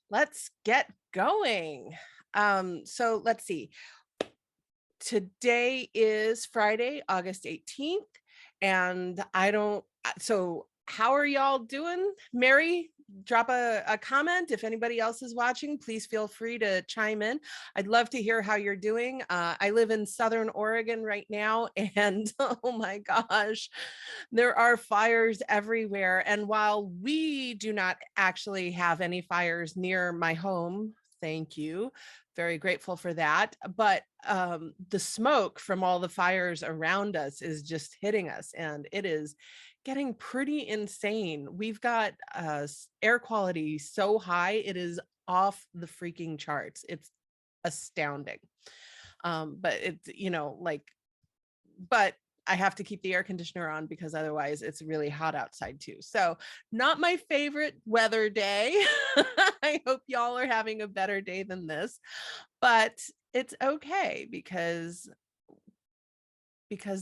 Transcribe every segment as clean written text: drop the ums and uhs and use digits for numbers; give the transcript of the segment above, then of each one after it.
Let's get going. So let's see. Today is Friday, August 18th, and I don't so how are y'all doing? Mary, drop a comment. If anybody else is watching, please feel free to chime in. I'd love to hear how you're doing. I live in Southern Oregon right now, and oh my gosh, there are fires everywhere. And while we do not actually have any fires near my home, thank you, very grateful for that. But the smoke from all the fires around us is just hitting us, and it is getting pretty insane. We've got air quality so high, it is off the freaking charts. It's astounding. But it's, but I have to keep the air conditioner on because otherwise it's really hot outside too. So not my favorite weather day. I hope y'all are having a better day than this, but it's okay because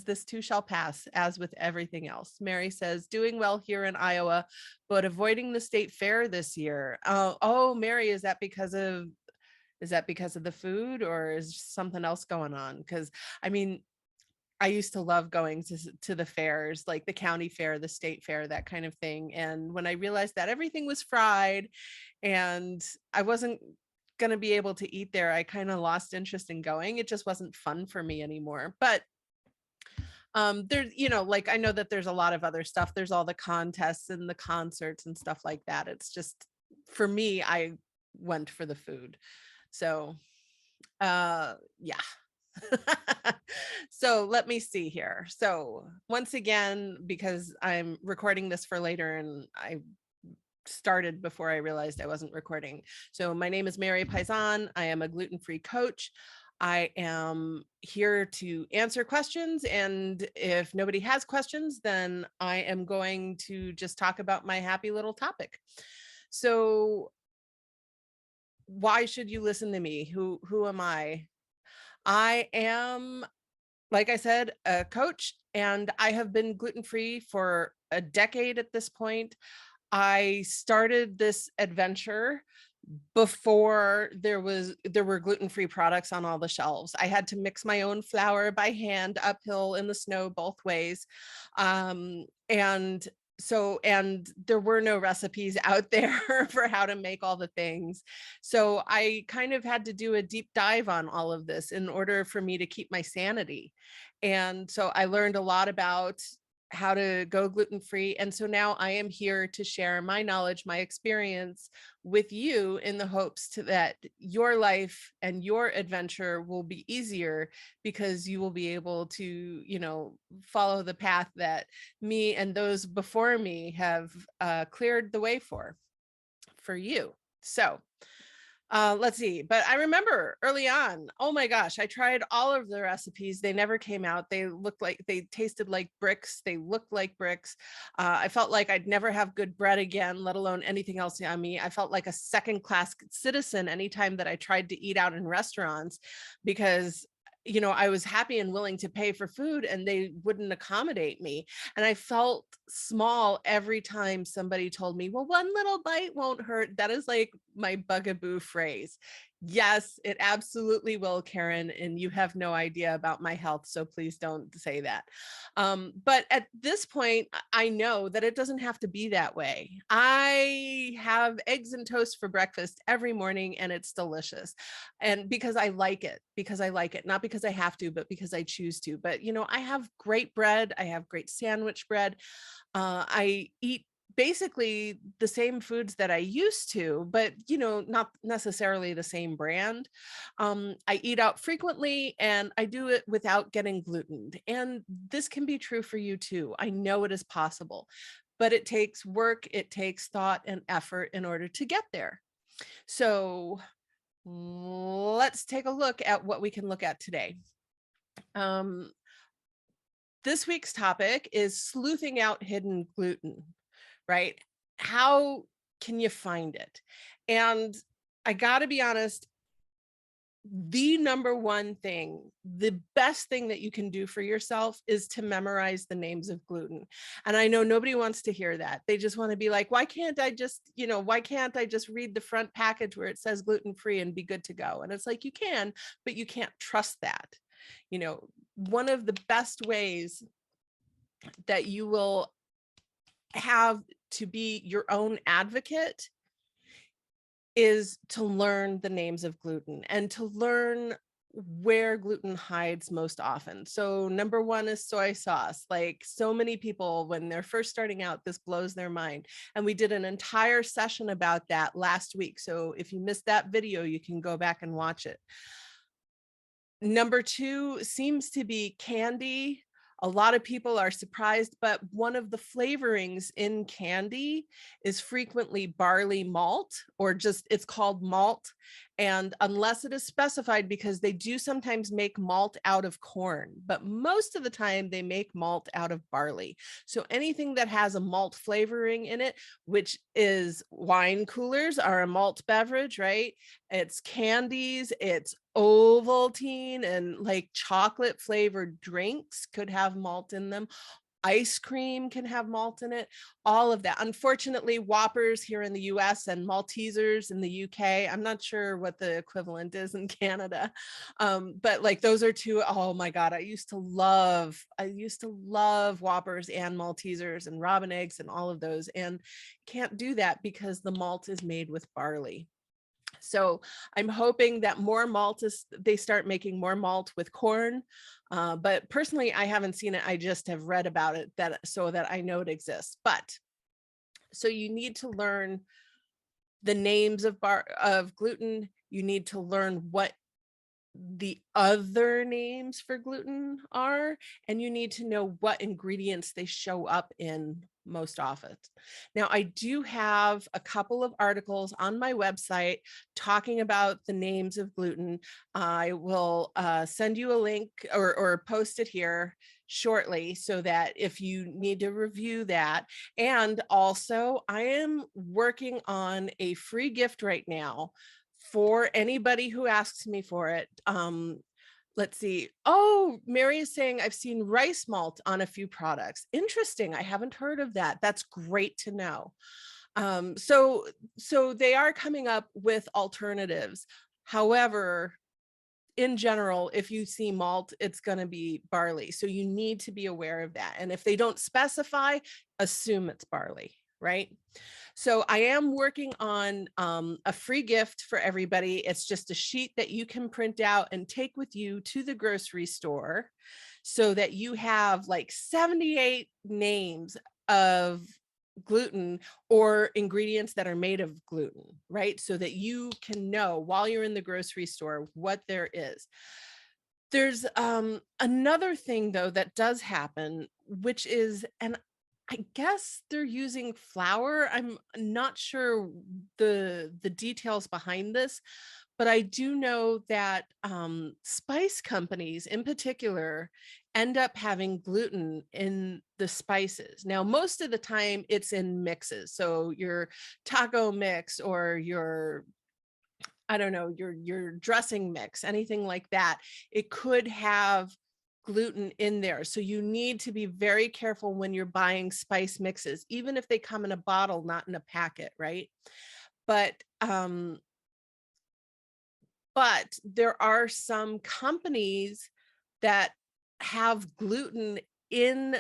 this too shall pass, as with everything else. Mary says, doing well here in Iowa, but avoiding the state fair this year. Oh, Mary, is that because of the food, or is something else going on? Because I mean, I used to love going to the fairs, like the county fair, the state fair, that kind of thing. And when I realized that everything was fried and I wasn't going to be able to eat there, I kind of lost interest in going. It just wasn't fun for me anymore. But there's, like, I know that there's a lot of other stuff. There's all the contests and the concerts and stuff like that. It's just, for me, I went for the food. So yeah. So let me see here. So once again, because I'm recording this for later and I started before I realized I wasn't recording. So my name is Miri Pizann. I am a gluten-free coach. I am here to answer questions. And if nobody has questions, then I am going to just talk about my happy little topic. So why should you listen to me? Who am I? I am, like I said, a coach, and I have been gluten-free for a decade at this point. I started this adventure before there were gluten-free products on all the shelves. I had to mix my own flour by hand uphill in the snow both ways. And there were no recipes out there for how to make all the things. So I kind of had to do a deep dive on all of this in order for me to keep my sanity. And so I learned a lot about how to go gluten-free. And so now I am here to share my knowledge, my experience with you in the hopes that your life and your adventure will be easier because you will be able to, follow the path that me and those before me have cleared the way for you. So let's see. But I remember early on, oh my gosh, I tried all of the recipes. They never came out. They tasted like bricks. They looked like bricks. I felt like I'd never have good bread again, let alone anything else on me. I felt like a second class citizen anytime that I tried to eat out in restaurants because I was happy and willing to pay for food and they wouldn't accommodate me. And I felt small every time somebody told me, well, one little bite won't hurt. That is like my bugaboo phrase. Yes, it absolutely will, Karen. And you have no idea about my health, so please don't say that. But at this point, I know that it doesn't have to be that way. I have eggs and toast for breakfast every morning, and it's delicious. And because I like it, not because I have to, but because I choose to. But, I have great bread. I have great sandwich bread. I eat basically the same foods that I used to, but not necessarily the same brand. I eat out frequently and I do it without getting glutened. And this can be true for you too. I know it is possible, but it takes work, it takes thought and effort in order to get there. So let's take a look at what we can look at today. This week's topic is sleuthing out hidden gluten, right? How can you find it? And I got to be honest, the number one thing, the best thing that you can do for yourself is to memorize the names of gluten. And I know nobody wants to hear that. They just want to be like, why can't I just, why can't I just read the front package where it says gluten-free and be good to go? And it's like, you can, but you can't trust that. One of the best ways that you will have to be your own advocate is to learn the names of gluten and to learn where gluten hides most often. So number one is soy sauce. Like, so many people, when they're first starting out, this blows their mind. And we did an entire session about that last week. So if you missed that video, you can go back and watch it. Number two seems to be candy. A lot of people are surprised, but one of the flavorings in candy is frequently barley malt, or just it's called malt. And unless it is specified, because they do sometimes make malt out of corn, but most of the time they make malt out of barley. So anything that has a malt flavoring in it, which is wine coolers are a malt beverage, right? It's candies, it's Ovaltine, and like chocolate flavored drinks could have malt in them. Ice cream can have malt in it, all of that. Unfortunately, Whoppers here in the US and Maltesers in the UK, I'm not sure what the equivalent is in Canada. But like those are two, oh my God, I used to love Whoppers and Maltesers and Robin eggs and all of those, and can't do that because the malt is made with barley. So I'm hoping that they start making more malt with corn. But personally, I haven't seen it. I just have read about it so that I know it exists. But so you need to learn the names of gluten. You need to learn what the other names for gluten are, and you need to know what ingredients they show up in most often. Now, I do have a couple of articles on my website talking about the names of gluten. I will send you a link or post it here shortly so that if you need to review that. And also, I am working on a free gift right now for anybody who asks me for it. Let's see. Oh, Mary is saying I've seen rice malt on a few products. Interesting. I haven't heard of that. That's great to know. So they are coming up with alternatives. However, in general, if you see malt, it's going to be barley. So you need to be aware of that. And if they don't specify, assume it's barley, right? So I am working on a free gift for everybody. It's just a sheet that you can print out and take with you to the grocery store so that you have like 78 names of gluten or ingredients that are made of gluten, right? So that you can know while you're in the grocery store what there is. There's another thing though that does happen, which is, and I guess they're using flour. I'm not sure the details behind this, but I do know that spice companies in particular end up having gluten in the spices. Now, most of the time it's in mixes. So your taco mix or your, I don't know, your dressing mix, anything like that, it could have gluten in there. So you need to be very careful when you're buying spice mixes, even if they come in a bottle, not in a packet, right? But there are some companies that have gluten in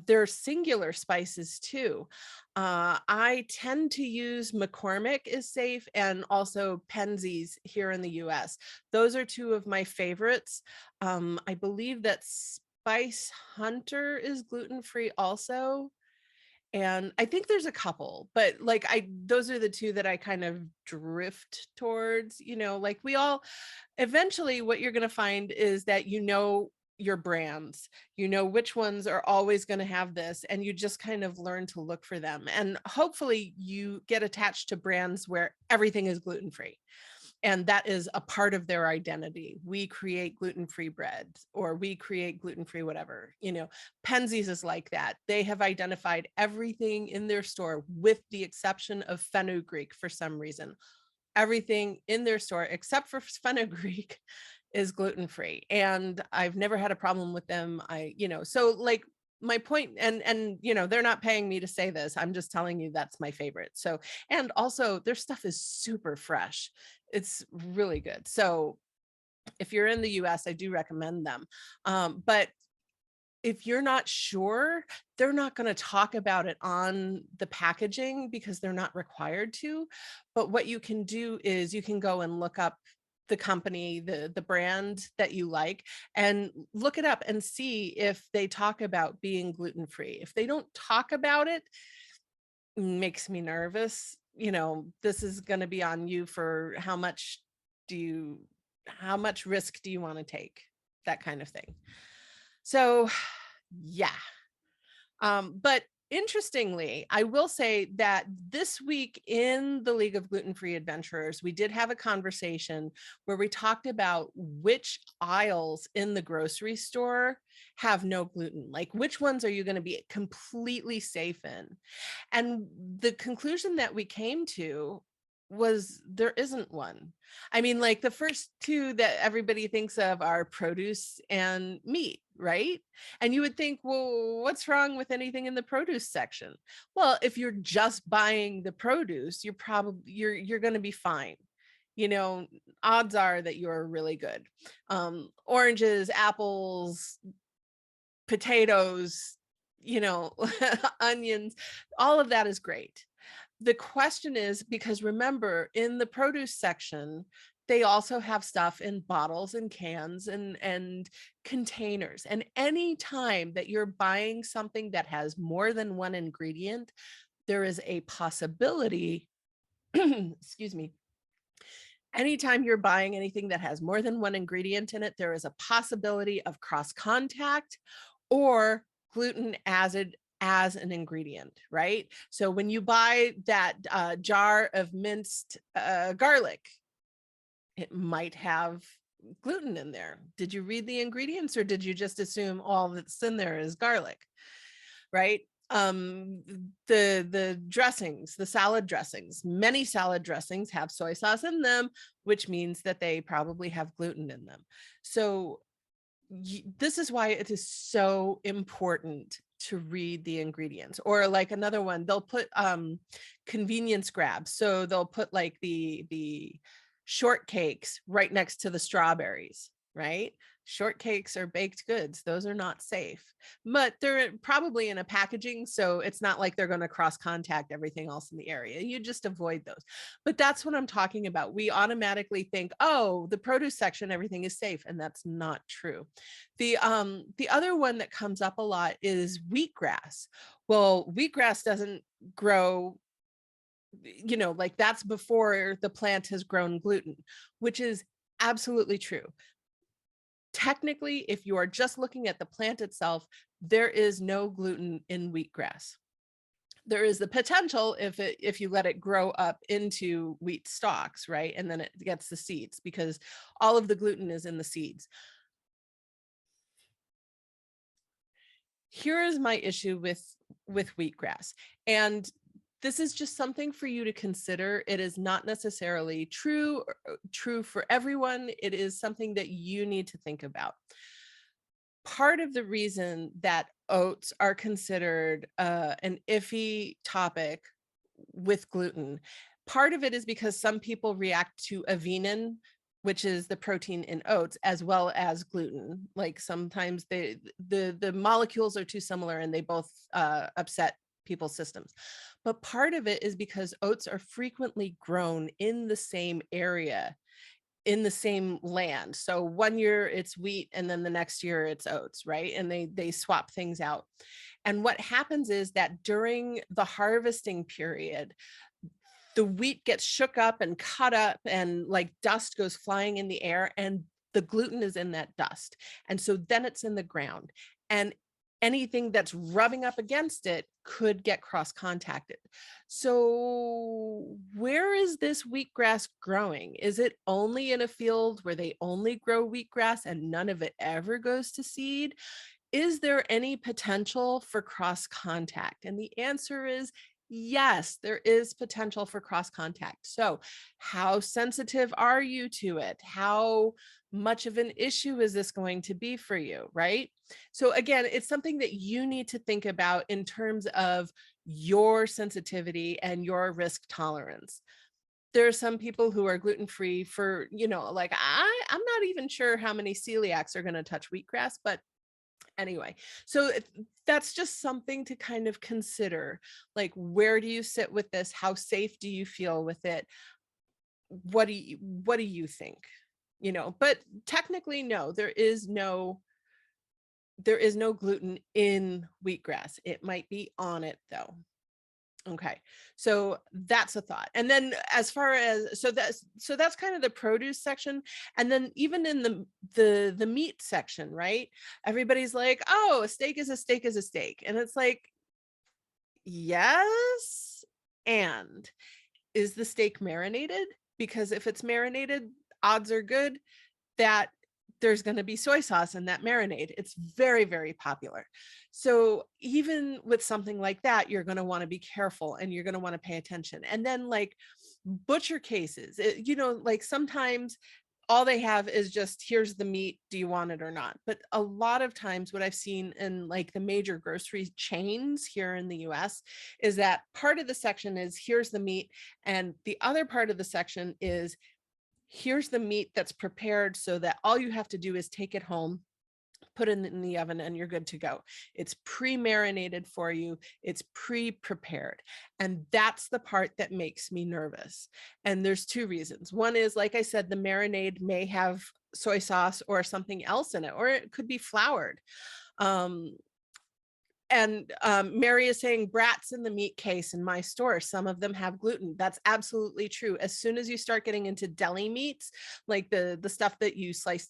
their singular spices too. I tend to use McCormick is safe, and also Penzeys here in the US. Those are two of my favorites. I believe that Spice Hunter is gluten-free also. And I think there's a couple, but like those are the two that I kind of drift towards, like we all, eventually what you're going to find is that your brands, which ones are always going to have this, and you just kind of learn to look for them. And hopefully you get attached to brands where everything is gluten-free. And that is a part of their identity. We create gluten-free bread, or we create gluten-free whatever. Penzeys is like that. They have identified everything in their store with the exception of fenugreek for some reason. everything in their store except for fenugreek is gluten-free, and I've never had a problem with them. So like my point, and they're not paying me to say this. I'm just telling you that's my favorite. So, and also their stuff is super fresh. It's really good. So if you're in the US, I do recommend them. But if you're not sure, they're not going to talk about it on the packaging because they're not required to. But what you can do is you can go and look up the company, the brand that you like, and look it up and see if they talk about being gluten-free. If they don't talk about it, makes me nervous. This is going to be on you for do you how much risk do you want to take? That kind of thing. So, yeah. But interestingly, I will say that this week in the League of Gluten-Free Adventurers, we did have a conversation where we talked about which aisles in the grocery store have no gluten. Like, which ones are you going to be completely safe in? And the conclusion that we came to was there isn't one. I mean, like the first two that everybody thinks of are produce and meat, right? And you would think, well, what's wrong with anything in the produce section? Well, if you're just buying the produce, you're going to be fine. Odds are that you're really good. Oranges, apples, potatoes, onions, all of that is great. The question is, because remember, in the produce section, they also have stuff in bottles and cans and containers. And any time that you're buying something that has more than one ingredient, there is a possibility, excuse me, anytime you're buying anything that has more than one ingredient in it, there is a possibility of cross contact or gluten as an ingredient, right? So when you buy that jar of minced garlic, it might have gluten in there. Did you read the ingredients, or did you just assume all that's in there is garlic, right? The dressings, the salad dressings, many salad dressings have soy sauce in them, which means that they probably have gluten in them. So this is why it is so important to read the ingredients. Or like another one, they'll put convenience grabs. So they'll put like the shortcakes right next to the strawberries, right? Shortcakes are baked goods. Those are not safe, but they're probably in a packaging. So it's not like they're going to cross contact everything else in the area. You just avoid those. But that's what I'm talking about. We automatically think, oh, the produce section, everything is safe. And that's not true. The other one that comes up a lot is wheatgrass. Well, wheatgrass doesn't grow, like that's before the plant has grown gluten, which is absolutely true. Technically, if you are just looking at the plant itself, there is no gluten in wheatgrass. There is the potential if you let it grow up into wheat stalks, right? And then it gets the seeds, because all of the gluten is in the seeds. Here is my issue with wheatgrass. And this is just something for you to consider. It is not necessarily true for everyone. It is something that you need to think about. Part of the reason that oats are considered an iffy topic with gluten, part of it is because some people react to avenin, which is the protein in oats, as well as gluten. Like sometimes the molecules are too similar and they both upset people's systems. But part of it is because oats are frequently grown in the same area, in the same land. So one year it's wheat and then the next year it's oats, right? And they swap things out. And what happens is that during the harvesting period, the wheat gets shook up and cut up and like dust goes flying in the air, and the gluten is in that dust. And so then it's in the ground, and anything that's rubbing up against it could get cross-contacted. So where is this wheatgrass growing? Is it only in a field where they only grow wheatgrass and none of it ever goes to seed? Is there any potential for cross-contact? And the answer is Yes, there is potential for cross contact. So, how sensitive are you to it? How much of an issue is this going to be for you? Right. So, again, it's something that you need to think about in terms of your sensitivity and your risk tolerance. There are some people who are gluten free for, like I'm not even sure how many celiacs are going to touch wheatgrass, but anyway, so that's just something to kind of consider. Like, where do you sit with this? How safe do you feel with it? What do you think? But technically, no, there is no gluten in wheatgrass. It might be on it though. Okay. So that's a thought. And then as far as so that's kind of the produce section. And then even in the meat section, right? Everybody's like, "Oh, a steak is a steak is a steak." And it's like, "Yes." And is the steak marinated? Because if it's marinated, odds are good that there's going to be soy sauce in that marinade. It's very, very popular. So even with something like that, you're going to want to be careful and you're going to want to pay attention. And then like butcher cases, like sometimes all they have is just, here's the meat, do you want it or not? But a lot of times what I've seen in like the major grocery chains here in the US is that part of the section is, here's the meat, and the other part of the section is, here's the meat that's prepared so that all you have to do is take it home, put it in the oven, and you're good to go. It's pre-marinated for you. It's pre-prepared. And that's the part that makes me nervous. And there's two reasons. One is, like I said, the marinade may have soy sauce or something else in it, or it could be floured. And Mary is saying brats in the meat case in my store, some of them have gluten. That's absolutely true. As soon as you start getting into deli meats, like the stuff that you slice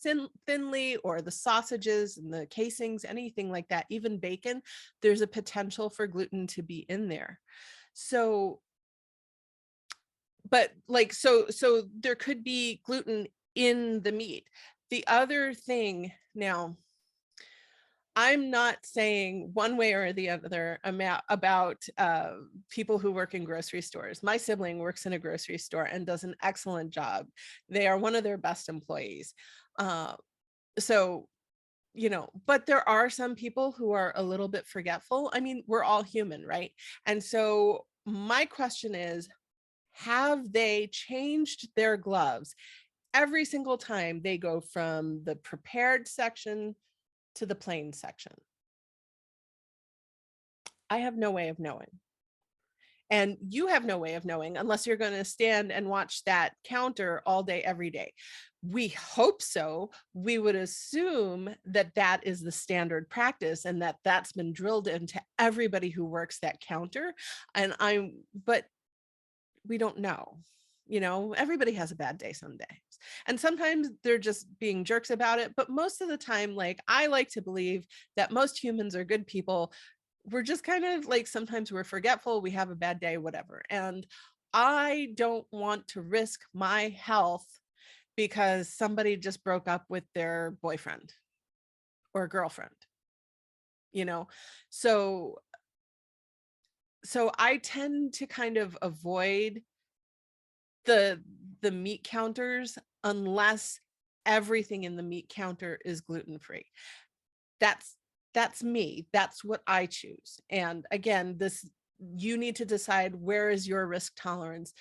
thinly, or the sausages and the casings, anything like that, even bacon, there's a potential for gluten to be in there. So, but like, so there could be gluten in the meat. The other thing now, I'm not saying one way or the other about people who work in grocery stores. My sibling works in a grocery store and does an excellent job. They are one of their best employees. Uh, so, but there are some people who are a little bit forgetful. I mean, we're all human, right? And so my question is, have they changed their gloves every single time they go from the prepared section to the plain section? I have no way of knowing. And you have no way of knowing unless you're going to stand and watch that counter all day, every day. We hope so. We would assume that that is the standard practice and that that's been drilled into everybody who works that counter. But we don't know. Everybody has a bad day some days. And sometimes they're just being jerks about it. But most of the time, like, I like to believe that most humans are good people. We're just kind of like, sometimes we're forgetful, we have a bad day, whatever. And I don't want to risk my health because somebody just broke up with their boyfriend or girlfriend, you know? So I tend to kind of avoid the meat counters unless everything in the meat counter is gluten-free. That's me. That's what I choose. And again, you need to decide, where is your risk tolerance?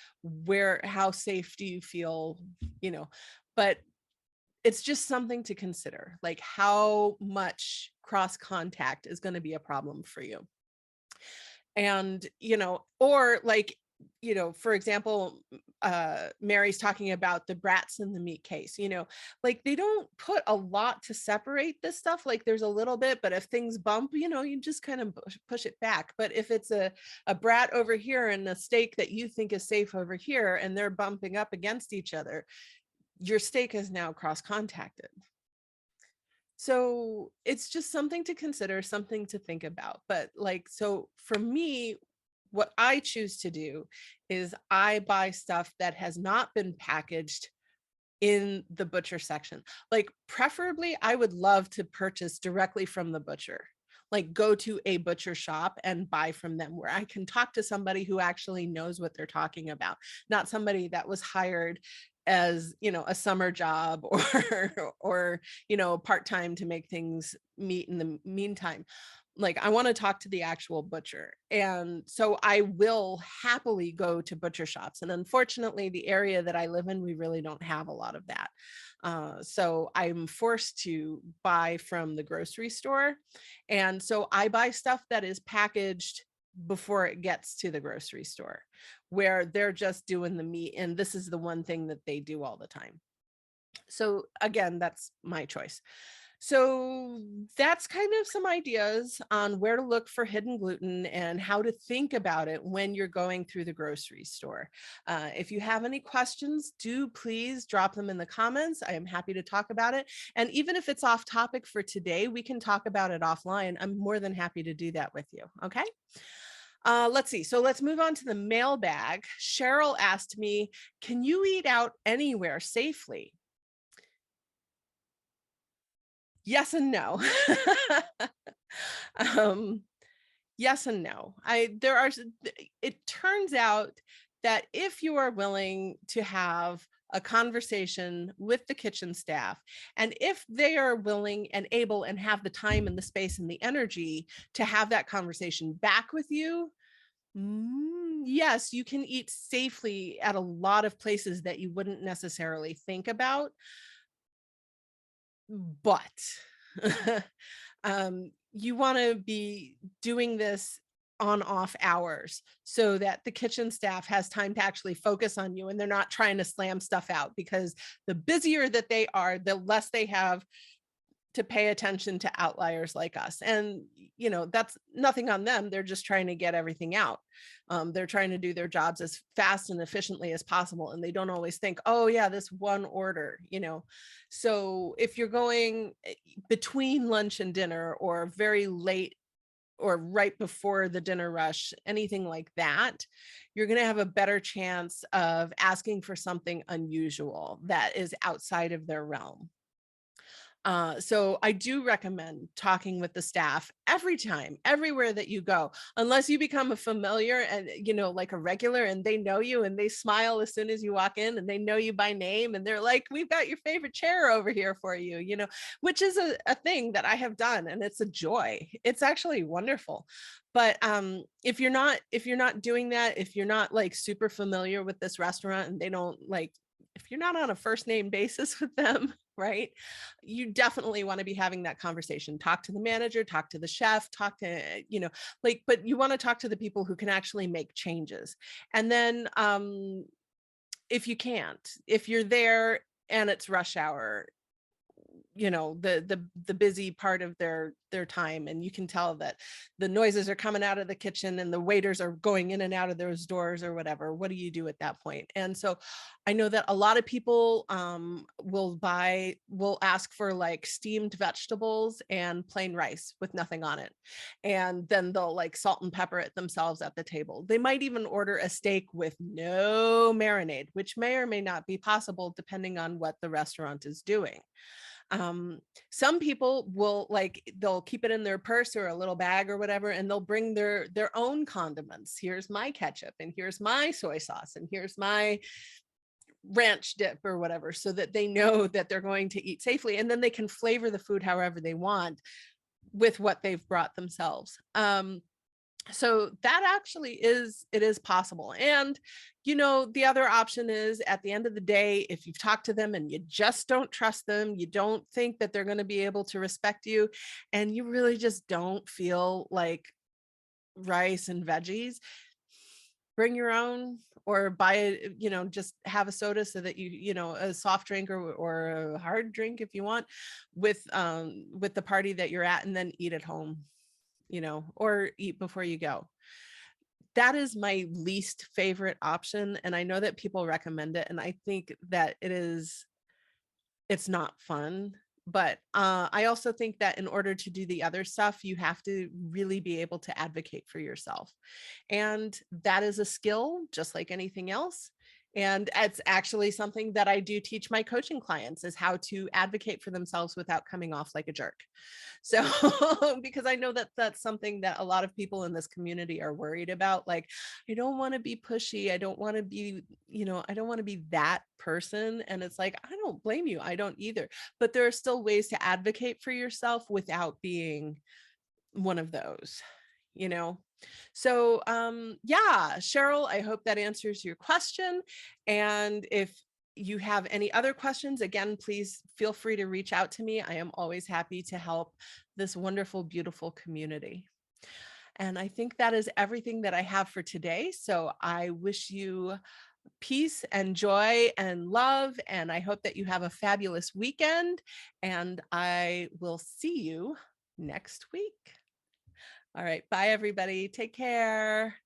How safe do you feel? But it's just something to consider, like how much cross contact is going to be a problem for you. And or like, for example, Mary's talking about the brats in the meat case, like they don't put a lot to separate this stuff. Like there's a little bit, but if things bump, you just kind of push it back. But if it's a brat over here and a steak that you think is safe over here, and they're bumping up against each other, your steak is now cross contacted. So it's just something to consider, something to think about. But like, so for me, what I choose to do is I buy stuff that has not been packaged in the butcher section. Like preferably, I would love to purchase directly from the butcher. like go to a butcher shop and buy from them, where I can talk to somebody who actually knows what they're talking about, not somebody that was hired as, a summer job or, part-time to make things meet in the meantime. Like, I want to talk to the actual butcher. And so I will happily go to butcher shops. And unfortunately, the area that I live in, we really don't have a lot of that. So I'm forced to buy from the grocery store. And so I buy stuff that is packaged before it gets to the grocery store, where they're just doing the meat. And this is the one thing that they do all the time. So again, that's my choice. So that's kind of some ideas on where to look for hidden gluten and how to think about it when you're going through the grocery store. If you have any questions, do please drop them in the comments. I am happy to talk about it. And even if it's off topic for today, we can talk about it offline. I'm more than happy to do that with you. Okay. Let's see. So let's move on to the mailbag. Cheryl asked me, can you eat out anywhere safely? Yes and no. Yes and no. It turns out that if you are willing to have a conversation with the kitchen staff, and if they are willing and able and have the time and the space and the energy to have that conversation back with you, yes, you can eat safely at a lot of places that you wouldn't necessarily think about. But you want to be doing this on off hours so that the kitchen staff has time to actually focus on you and they're not trying to slam stuff out, because the busier that they are, the less they have to pay attention to outliers like us. And, that's nothing on them. They're just trying to get everything out. They're trying to do their jobs as fast and efficiently as possible. And they don't always think, oh yeah, this one order, So if you're going between lunch and dinner, or very late, or right before the dinner rush, anything like that, you're going to have a better chance of asking for something unusual that is outside of their realm. So I do recommend talking with the staff every time, everywhere that you go, unless you become a familiar and, like a regular, and they know you and they smile as soon as you walk in and they know you by name. And they're like, we've got your favorite chair over here for you, which is a thing that I have done. And it's a joy. It's actually wonderful. But if you're not doing that, if you're not like super familiar with this restaurant, and they don't like, if you're not on a first name basis with them, right, you definitely want to be having that conversation. Talk to the manager, talk to the chef, talk to, but you want to talk to the people who can actually make changes. And then if you're there and it's rush hour, the busy part of their time, and you can tell that the noises are coming out of the kitchen and the waiters are going in and out of those doors or whatever, what do you do at that point? And so I know that a lot of people will ask for like steamed vegetables and plain rice with nothing on it, and then they'll like salt and pepper it themselves at the table. They might even order a steak with no marinade, which may or may not be possible depending on what the restaurant is doing. Some people will they'll keep it in their purse or a little bag or whatever, and they'll bring their own condiments. Here's my ketchup, and here's my soy sauce, and here's my ranch dip or whatever, so that they know that they're going to eat safely, and then they can flavor the food however they want with what they've brought themselves. So that actually it is possible. And, the other option is, at the end of the day, if you've talked to them and you just don't trust them, you don't think that they're going to be able to respect you, and you really just don't feel like rice and veggies, bring your own, or buy it, just have a soda, so that a soft drink or a hard drink if you want, with the party that you're at, and then eat at home, or eat before you go. That is my least favorite option. And I know that people recommend it, and I think that it's not fun. But I also think that in order to do the other stuff, you have to really be able to advocate for yourself. And that is a skill, just like anything else. And it's actually something that I do teach my coaching clients, is how to advocate for themselves without coming off like a jerk. So, because I know that that's something that a lot of people in this community are worried about. Like, I don't want to be pushy. I don't want to be, I don't want to be that person. And it's like, I don't blame you. I don't either. But there are still ways to advocate for yourself without being one of those, you know? So, yeah, Cheryl, I hope that answers your question. And if you have any other questions, again, please feel free to reach out to me. I am always happy to help this wonderful, beautiful community. And I think that is everything that I have for today. So I wish you peace and joy and love. And I hope that you have a fabulous weekend. And I will see you next week. All right. Bye, everybody. Take care.